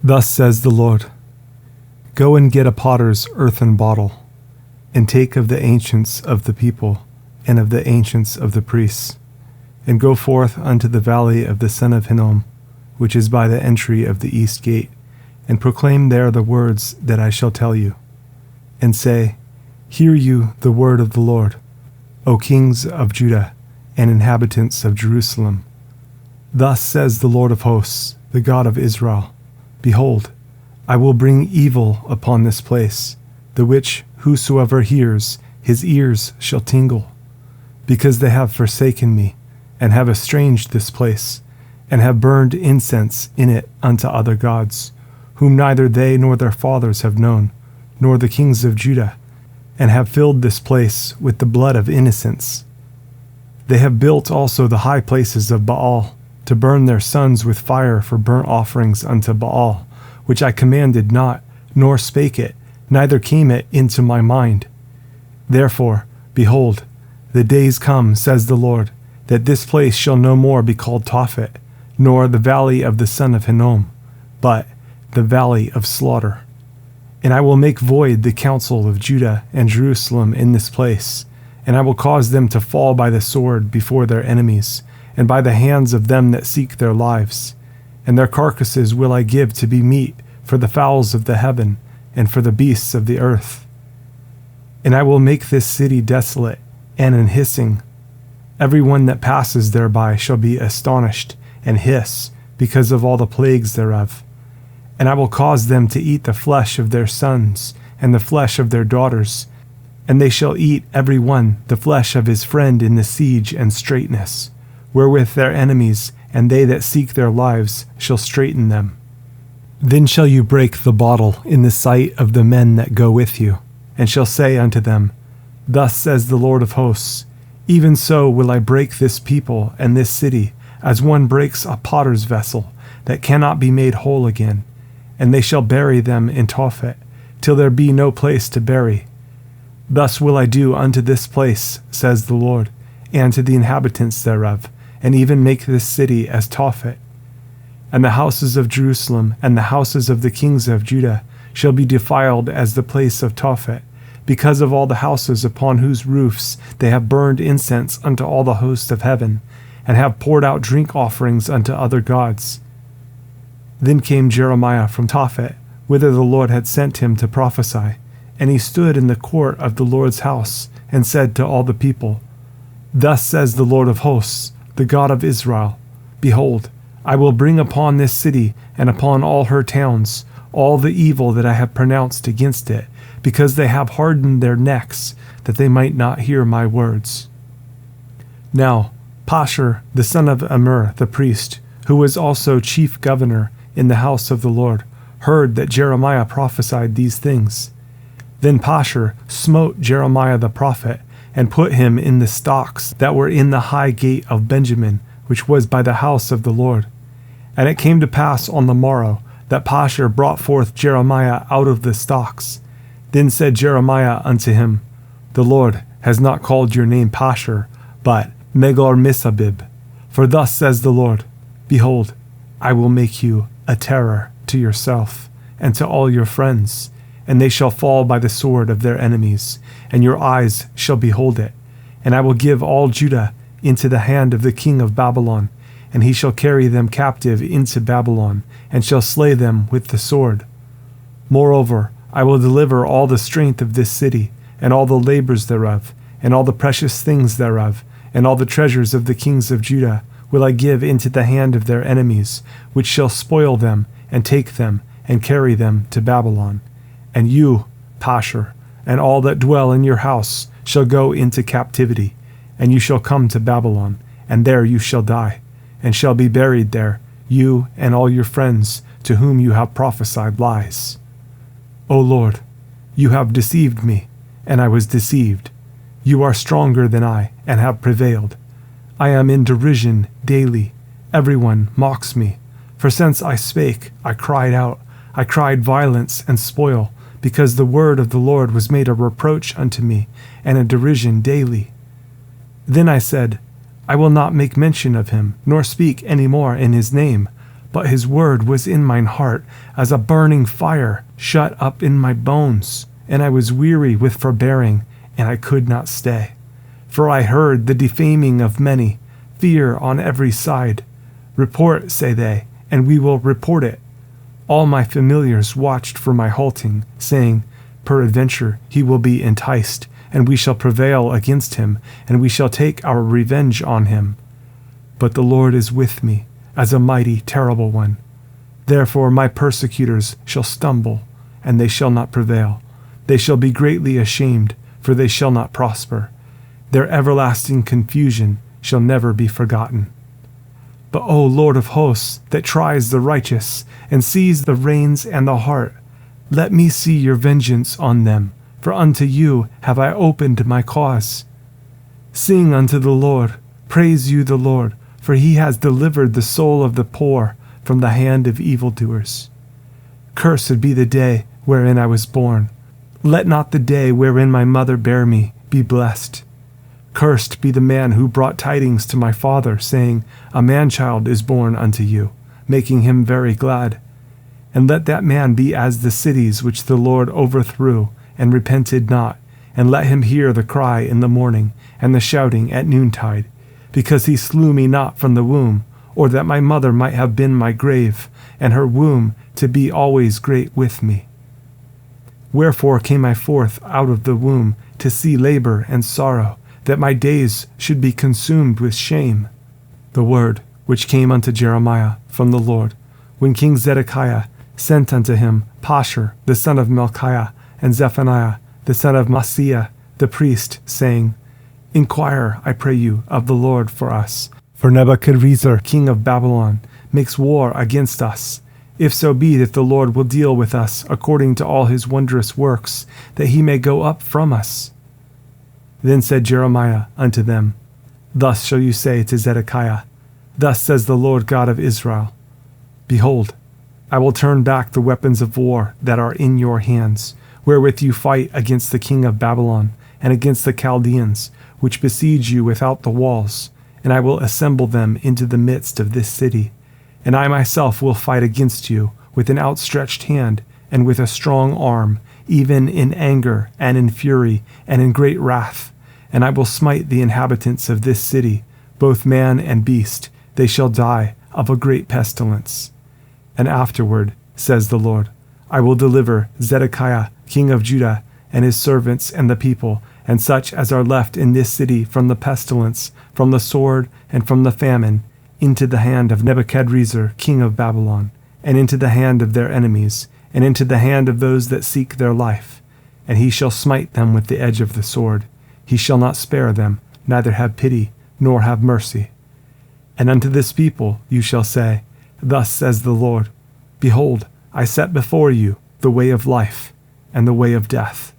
Thus says the Lord, Go and get a potter's earthen bottle, and take of the ancients of the people, and of the ancients of the priests, and go forth unto the valley of the son of Hinnom, which is by the entry of the east gate, and proclaim there the words that I shall tell you, and say, Hear you the word of the Lord, O kings of Judah, and inhabitants of Jerusalem. Thus says the Lord of hosts, the God of Israel, Behold, I will bring evil upon this place, the which whosoever hears, his ears shall tingle, because they have forsaken me, and have estranged this place, and have burned incense in it unto other gods, whom neither they nor their fathers have known, nor the kings of Judah, and have filled this place with the blood of innocents. They have built also the high places of Baal, to burn their sons with fire for burnt offerings unto Baal, which I commanded not, nor spake it, neither came it into my mind. Therefore, behold, the days come, says the Lord, that this place shall no more be called Tophet, nor the valley of the son of Hinnom, but the valley of slaughter. And I will make void the counsel of Judah and Jerusalem in this place, and I will cause them to fall by the sword before their enemies, and by the hands of them that seek their lives. And their carcasses will I give to be meat for the fowls of the heaven, and for the beasts of the earth. And I will make this city desolate, and an hissing. Every one that passes thereby shall be astonished, and hiss, because of all the plagues thereof. And I will cause them to eat the flesh of their sons, and the flesh of their daughters, and they shall eat every one the flesh of his friend in the siege and straitness, wherewith their enemies and they that seek their lives shall straiten them. Then shall you break the bottle in the sight of the men that go with you, and shall say unto them, Thus says the Lord of hosts, Even so will I break this people and this city, as one breaks a potter's vessel, that cannot be made whole again. And they shall bury them in Tophet, till there be no place to bury. Thus will I do unto this place, says the Lord, and to the inhabitants thereof, and even make this city as Tophet. And the houses of Jerusalem and the houses of the kings of Judah shall be defiled as the place of Tophet, because of all the houses upon whose roofs they have burned incense unto all the hosts of heaven, and have poured out drink offerings unto other gods. Then came Jeremiah from Tophet, whither the Lord had sent him to prophesy, and he stood in the court of the Lord's house, and said to all the people, Thus says the Lord of hosts, the God of Israel, Behold, I will bring upon this city and upon all her towns all the evil that I have pronounced against it, because they have hardened their necks, that they might not hear my words. Now Pashur the son of Immer the priest, who was also chief governor in the house of the Lord, heard that Jeremiah prophesied these things. Then Pashur smote Jeremiah the prophet, and put him in the stocks that were in the high gate of Benjamin, which was by the house of the Lord. And it came to pass on the morrow that Pashur brought forth Jeremiah out of the stocks. Then said Jeremiah unto him, The Lord has not called your name Pashur, but Megor-Missabib. For thus says the Lord, Behold, I will make you a terror to yourself and to all your friends, and they shall fall by the sword of their enemies, and your eyes shall behold it. And I will give all Judah into the hand of the king of Babylon, and he shall carry them captive into Babylon, and shall slay them with the sword. Moreover, I will deliver all the strength of this city, and all the labors thereof, and all the precious things thereof, and all the treasures of the kings of Judah will I give into the hand of their enemies, which shall spoil them, and take them, and carry them to Babylon. And you, Pashur, and all that dwell in your house shall go into captivity, and you shall come to Babylon, and there you shall die, and shall be buried there, you and all your friends to whom you have prophesied lies. O Lord, you have deceived me, and I was deceived. You are stronger than I, and have prevailed. I am in derision daily. Everyone mocks me. For since I spake, I cried out. I cried violence and spoil, because the word of the Lord was made a reproach unto me, and a derision daily. Then I said, I will not make mention of him, nor speak any more in his name. But his word was in mine heart as a burning fire shut up in my bones. And I was weary with forbearing, and I could not stay. For I heard the defaming of many, fear on every side. Report, say they, and we will report it. All my familiars watched for my halting, saying, Peradventure he will be enticed, and we shall prevail against him, and we shall take our revenge on him. But the Lord is with me, as a mighty, terrible one. Therefore my persecutors shall stumble, and they shall not prevail. They shall be greatly ashamed, for they shall not prosper. Their everlasting confusion shall never be forgotten. But O Lord of hosts, that tries the righteous, and sees the reins and the heart, let me see your vengeance on them, for unto you have I opened my cause. Sing unto the Lord, praise you the Lord, for he has delivered the soul of the poor from the hand of evildoers. Cursed be the day wherein I was born. Let not the day wherein my mother bare me be blessed. Cursed be the man who brought tidings to my father, saying, A man-child is born unto you, making him very glad. And let that man be as the cities which the Lord overthrew, and repented not, and let him hear the cry in the morning, and the shouting at noontide, because he slew me not from the womb, or that my mother might have been my grave, and her womb to be always great with me. Wherefore came I forth out of the womb to see labor and sorrow, that my days should be consumed with shame. The word which came unto Jeremiah from the Lord, when King Zedekiah sent unto him Pashur the son of Melchiah, and Zephaniah the son of Maaseiah the priest, saying, Inquire, I pray you, of the Lord for us, for Nebuchadrezzar king of Babylon makes war against us. If so be that the Lord will deal with us according to all his wondrous works, that he may go up from us. Then said Jeremiah unto them, Thus shall you say to Zedekiah, Thus says the Lord God of Israel, Behold, I will turn back the weapons of war that are in your hands, wherewith you fight against the king of Babylon, and against the Chaldeans, which besiege you without the walls, and I will assemble them into the midst of this city. And I myself will fight against you with an outstretched hand and with a strong arm, even in anger and in fury and in great wrath. And I will smite the inhabitants of this city, both man and beast. They shall die of a great pestilence. And afterward, says the Lord, I will deliver Zedekiah king of Judah and his servants and the people, and such as are left in this city from the pestilence, from the sword, and from the famine, into the hand of Nebuchadrezzar king of Babylon, and into the hand of their enemies, and into the hand of those that seek their life. And he shall smite them with the edge of the sword. He shall not spare them, neither have pity, nor have mercy. And unto this people you shall say, Thus says the Lord, Behold, I set before you the way of life, and the way of death.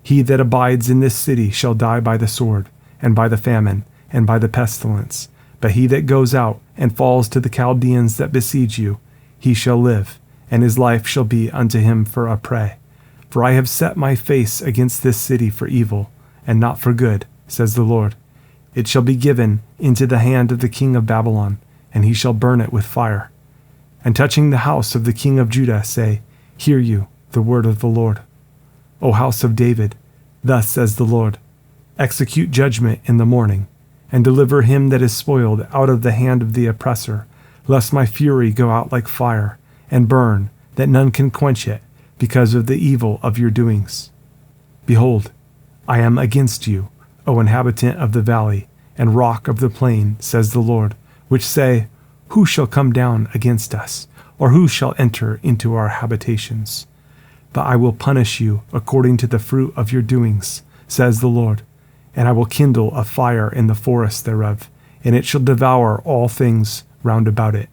He that abides in this city shall die by the sword, and by the famine, and by the pestilence. But he that goes out and falls to the Chaldeans that besiege you, he shall live, and his life shall be unto him for a prey. For I have set my face against this city for evil, and not for good, says the Lord. It shall be given into the hand of the king of Babylon, and he shall burn it with fire. And touching the house of the king of Judah, say, Hear you the word of the Lord. O house of David, thus says the Lord, Execute judgment in the morning, and deliver him that is spoiled out of the hand of the oppressor, lest my fury go out like fire, and burn, that none can quench it, because of the evil of your doings. Behold, I am against you, O inhabitant of the valley, and rock of the plain, says the Lord, which say, Who shall come down against us, or who shall enter into our habitations? But I will punish you according to the fruit of your doings, says the Lord. And I will kindle a fire in the forest thereof, and it shall devour all things round about it.